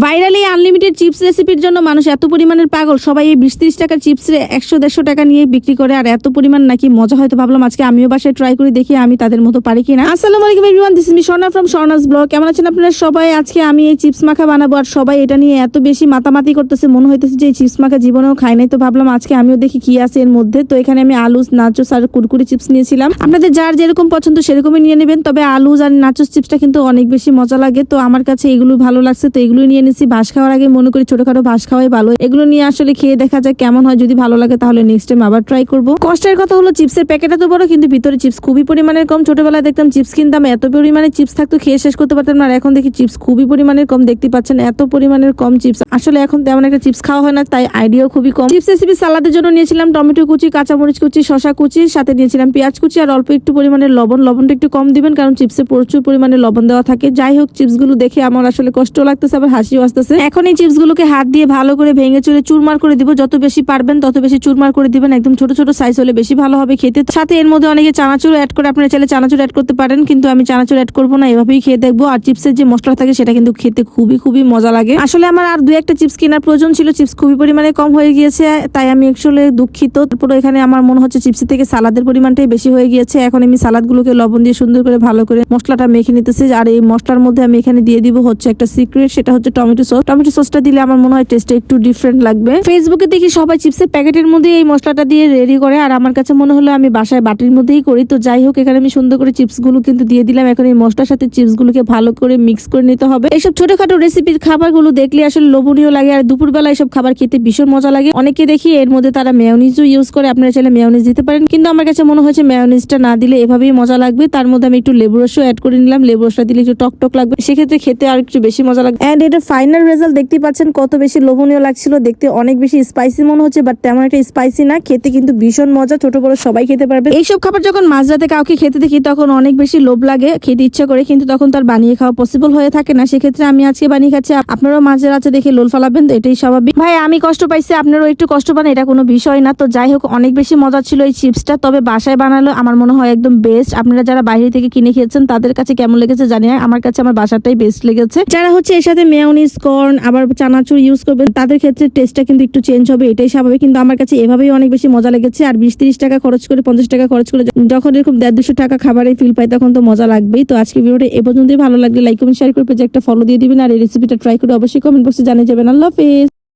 ভাইরালি unlimited chips রেসিপির জন্য মানুষ এত পরিমাণের পাগল, সবাই এই 20-30 টাকার চিপস 100-150 টাকা নিয়ে বিক্রি করে, আর এত পরিমাণ নাকি মজা। হয়তো ভাবলাম আজকে আমিও বাসায় ট্রাই করে দেখি আমি তাদের মতো পারি কিনা। আসসালামু আলাইকুম everyone, this is me Swarna from স্বর্ণাস blog. কেমন আছেন আপনারা সবাই? আজকে আমি এই চিপস মাখা বানাবো, আর সবাই এটা নিয়ে এত বেশি মাতামাতি করতেছে, মনে হইতেছে যে এই চিপস মাখা জীবনেও খাই নাই। তো ভাবলাম আজকে আমিও দেখি কি আছে এর মধ্যে। তো এখানে আমি আলুস, নাচোস আর কুরকুরি চিপস নিয়েছিলাম। আপনাদের যার যেরকম পছন্দ সেরকমই নিয়ে নেবেন, তবে আলুস আর নাচোস চিপসটা কিন্তু অনেক বেশি মজা লাগে। তো আমার কাছে এগুলো ভালো লাগছে, তো এগুলো নিয়ে নিয়েছি। ভাস খাওয়ার আগে মনে করি ছোটখাটো ভাস খাওয়াই ভালো। এগুলো নিয়ে আসলে খেয়ে দেখা যায় কেমন হয়, যদি ভালো লাগে তাহলে নেক্সট টাইম আবার ট্রাই করবো। কষ্টের কথা হলো চিপসের প্যাকেট এত বড়, কিন্তু ভিতরে চিপস খুবই পরিমাণের কম। ছোটবেলায় দেখতাম চিপস কিনতাম, এত পরিমাণে চিপস থাকতো খেয়ে শেষ করতে পারতাম না, আর এখন দেখি চিপস খুবই পরিমাণের কম। দেখতে পাচ্ছেন এত পরিমাণের কম চিপস। আসলে এখন তেমন একটা চিপস খাওয়া হয় না, তাই আইডিয়াও খুবই কম। চিপস রেসিপি সালাদের জন্য নিয়েছিলাম টমেটো কুচি, কাঁচামরিচ কুচি, শশা কুচি, সাথে নিয়েছিলাম পেঁয়াজ কুচি আর অল্প একটু পরিমাণের লবণ। লবণটা একটু কম দিবেন, কারণ চিপসে প্রচুর পরিমাণে লবণ দেওয়া থাকে। যাই হোক, চিপসগুলো দেখে আমার আসলে কষ্ট লাগতেছে, আবার হাসিও আসতেছে। এখন এই চিপসগুলোকে হাত দিয়ে ভালো করে ভেঙে চুরে চুরমার করে দিব। যত বেশি পারবেন তত বেশি চুরমার করে দিবেন। একদম ছোট ছোট সাইজ হলে বেশি ভালো হবে খেতে। সাথে এর মধ্যে অনেকে চানাচুর অ্যাড করে, আপনারা চাইলে চানাচুর অ্যাড করতে পারেন, কিন্তু আমি চানাচুর অ্যাড করবো না, এভাবেই খেয়ে দেখবো। আর চিপসের যে মশলা থাকে সেটা কিন্তু খেতে খুবই খুবই মজা লাগে। আসলে আমার আর দু একটা চিপস কেনার প্রয়োজন ছিল, চিপস খুবই পরিমাণে কম হয়ে গিয়েছে, তাই আমি আসলে দুঃখিত। তারপরে এখানে আমার মনে হচ্ছে চিপসের থেকে সালাদের পরিমাণটাই বেশি হয়ে গিয়েছে। এখন আমি সালাদগুলোকে লবণ দিয়ে সুন্দর করে ভালো করে মশলাটা মেখে নিতেছি। আর এই মশলার মধ্যে আমি এখানে দিয়ে দিব হচ্ছে একটা সিক্রেট, সেটা হচ্ছে টমেটো সস। টমেটো সসটা দিলে আমার মনে হয় টেস্টটা একটু ডিফারেন্ট লাগবে। ফেসবুকে দেখি সবাই চিপসের প্যাকেটের মধ্যে এই মশলাটা দিয়ে রেডি করে, আর আমার কাছে মনে হলো আমি বাসায় বাটির মধ্যেই করি। তো যাই হোক, এখানে আমি সুন্দর করে চিপসগুলো কিন্তু দিয়ে দিলাম। এখন এই মশলার সাথে চিপসগুলোকে ভালো করে মিক্স করে নিতে হবে। এইসব ছোটখাটো রেসিপির খাবারগুলো দেখলে আসলে লোভনীয় লাগে, আর দুপুরবেলা এইসব খাবার খেতে ভীষণ মজা লাগে। অনেকে দেখি এর মধ্যে তারা মেয়োনিজও ইউজ করে, আপনারা চাইলে মেয়োনিজ দিতে পারেন, কিন্তু আমার কাছে মনে হয়েছে মেয়োনিজটা না দিলে এভাবেই মজা লাগবে। তার মধ্যে আমি একটু লেবু রসও অ্যাড করে নিলাম। লেবু রসটা দিলে একটু টক টক লাগবে, সেক্ষেত্রে খেতে আর একটু বেশি মজা লাগবে। এন্ড এটা ফাইনাল রেজাল্ট দেখতে পাচ্ছেন কত বেশি লোভনীয় লাগছিল। দেখতে অনেক বেশি স্পাইসি মনে হচ্ছে, বাট তেমন একটা স্পাইসি না। খেতে কিন্তু ভীষণ মজা, ছোট বড় সবাই খেতে পারবে। এইসব খাবার যখন মাঝরাতে কাউকে খেতে দেখি তখন অনেক বেশি লোভ লাগে, খেতে ইচ্ছা করে, কিন্তু তখন তার বানিয়ে খাওয়া পসিবল হয়ে থাকে না। সেক্ষেত্রে আমি আজকে বানিয়ে খাচ্ছি, আপনারাও মাঝরাতে দেখে লোল ফালাবেন, তো এটাই স্বাভাবিক। ভাই আমি কষ্ট পাইছি, আপনারাও একটু কষ্ট পান, এটা কোনো বিষয় না। তো যাই হোক, অনেক বেশি মজা ছিল এই চিপসটা, তবে বাসায় বানালো আমার মনে হয় একদম বেস্ট। আপনারা যারা বাইরে থেকে কিনে খেয়েছেন তাদের কাছে কেমন লেগেছে জানি না, আমার কাছে আমার বাসাটাই বেস্ট লেগেছে। যারা হচ্ছে এর সাথে মেয়োনিজ, কর্ন আবার চানাচুর ইউজ করবেন তাদের ক্ষেত্রে টেস্টটা কিন্তু একটু চেঞ্জ হবে, এটাই স্বাভাবিক। কিন্তু আমার কাছে এভাবেই অনেক বেশি মজা লেগেছে। আর 20-30 টাকা খরচ করে, 50 টাকা খরচ করে যখন এরকম 150-200 টাকা খাবারে ফিল পাই তখন তো মজা লাগবেই। তো আজকে ভিডিওটা এ পর্যন্তই। ভালো লাগলে লাইক কমেন্ট শেয়ার করে পেজে একটা ফলো দিয়ে দিবেন, আর এই রেসিপিটা ট্রাই করে অবশ্যই কমেন্ট বক্সে জানিয়ে যাবেন। আল্লাহ হাফেজ।